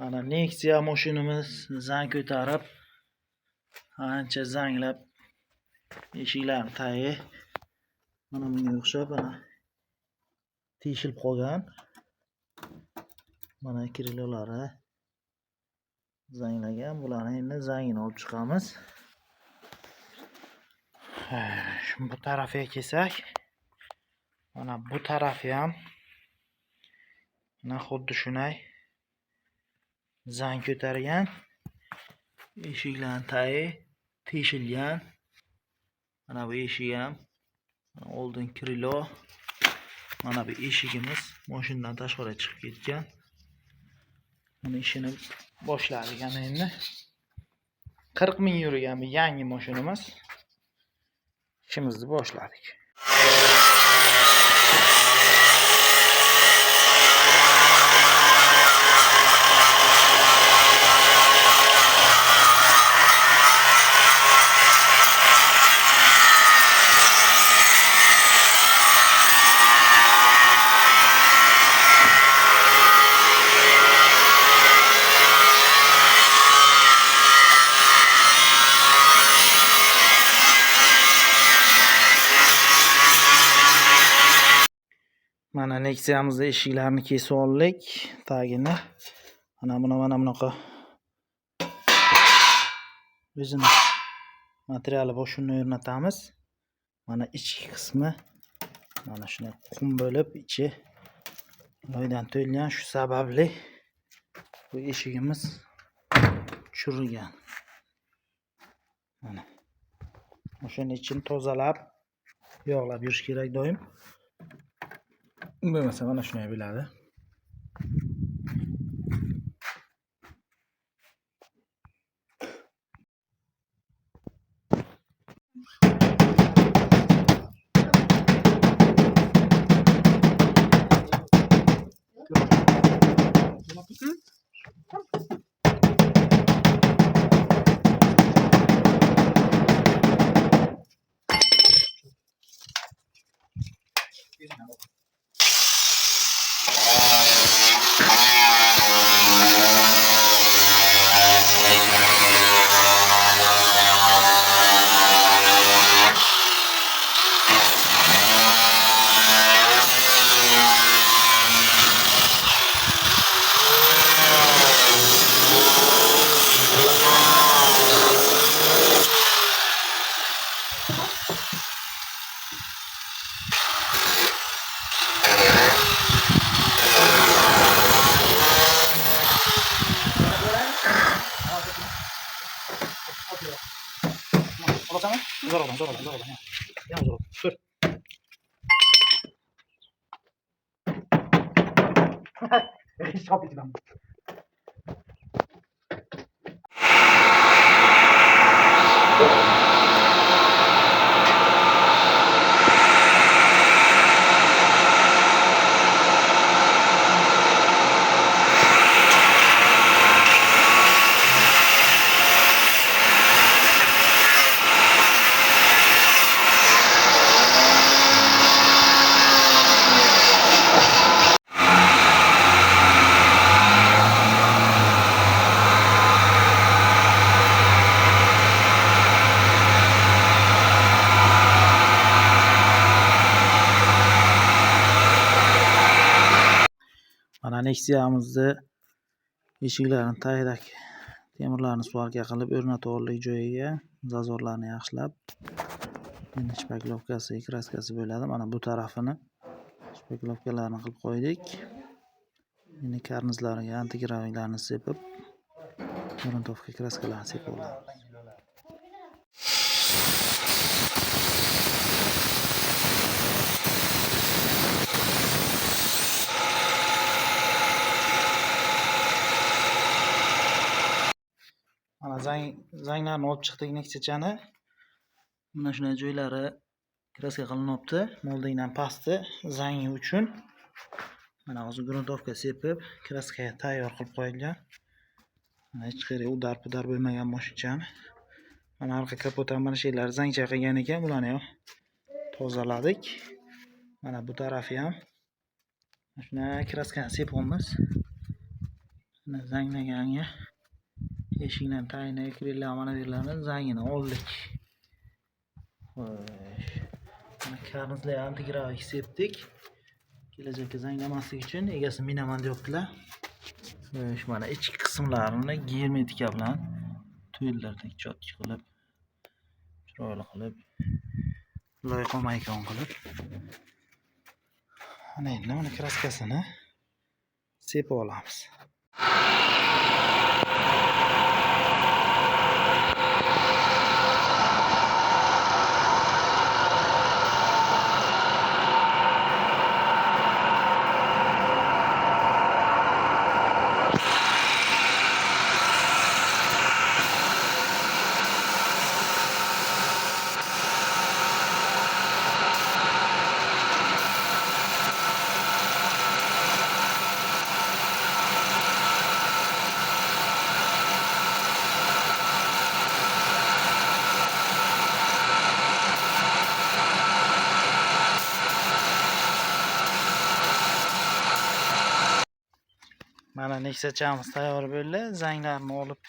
Mana Nexia mashinamiz zang ko'tarib, ancha zanglab eshiklarning tagi mana bunga o'xshab mana teshilib qolgan. Mana krilalari zanglagan. Bularni endi zangini olib chiqamiz. Bu tarafiga kelsak, mana bu tarafi ham mana xuddi shunday zang ko'targan. Eshiklarning tagi teshilgan. Mana bu eshik ham oldin krilo. Mana bu eshigimiz mashinadan tashqariga chiqib ketgan. Buni ishini boshladik endi. 40 ming yurgan bir yangi mashinamiz. İşimizni boshladik. Mana Nexia'mizda eshiklarini kesib oldik, tagini. Mana bunaqa o'zini materiali bor, shuni o'rnatamiz. Mana ichki qismi mana shunday qum bo'lib, ichi loydan to'lgan. Shu sababli bu eshigimiz tushirilgan. Mana o'shaning ichini tozalab, yog'lab yurish kerak doim. Bo'lmasa mana shunday bo'ladi. Zor oldu. Yalnız oldu. Dur. Şap ettim. Mana Nexia'mizda eshiklarini tagidagi temirlarni svalka qilib o'rnatib oldik joyiga. Zazorlarni yaxshilab. Endi shpaklovkasi, kraskasi bo'ladi. Mana bu tarafini shpaklovkalarini qilib qo'ydik. Endi karnizlariga antigraviklarni sepib, gruntовка kraskalarni sepib olamiz. Mana zanglarni olib chiqdik Nexia'ni. Mana shunday joylari kraska qilinyapti. Moldingdan pasti zangi uchun. Mana hozir gruntовка sepib, kraskaga tayyor qilib qo'yilgan. Mana hech qayerga udar-pudar bo'lmagan mashinchani. Mana orqa kapotdan mana shunday zang chaqagan ekan, bularni ham tozaladik. Mana bu tarafi ham shunday kraskani sepamiz. Zanglaganga eshikdan tayini kirillari mana bularni zangini oldik. Xo'sh. Mana karnizlar ham tigravik sepdik. Kelajakda zanglamaslik uchun egasi minaman deyaptilar. Xo'sh, mana ichki qismlarini germetika bilan to'ylardek chotki qilib, chiroyli qilib, loyqa-maykon qilib. Ana endi buni kraskasini sepib olamiz. Mana neksachamiz tayyor bo'ldi. Zanglarni olib,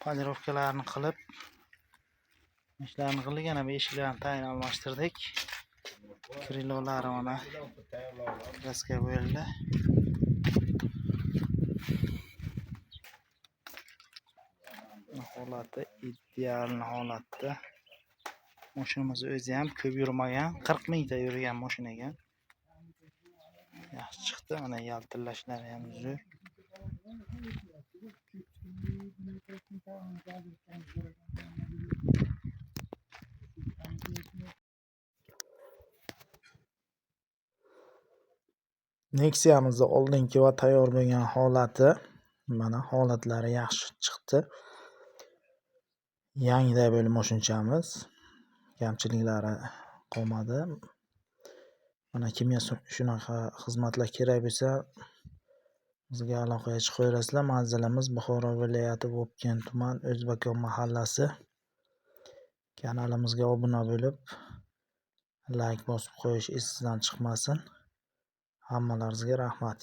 polirovkalarini qilib, ishlarni qildik. Yana bu eshiklarni tayin almashtirdik. Krilolari mana kraska bo'ldi. Holati ideal holatda. Mashinamiz o'zi ham ko'p yurmagan, 40 mingta yurgan mashina ekan. Yaxshi chiqdi. Mana yaltillashlari ham zo'r. Nexia'mizning oldingi va tayyor bo'lgan holati. Mana holatlari yaxshi chiqdi. Yangiday bo'lib mashinamiz. Kamchiliklari qolmadi. Mana kimga shunaqa xizmatlar kerak bo'lsa, bizga aloqaga chiqib qo'yasizlar. Manzilimiz Buxoro viloyati Vobkent tuman O'zbakon mahallasi. Kanalimizga obuna bo'lib, like bosib qo'yish esingizdan chiqmasin. Hammalaringizga rahmat.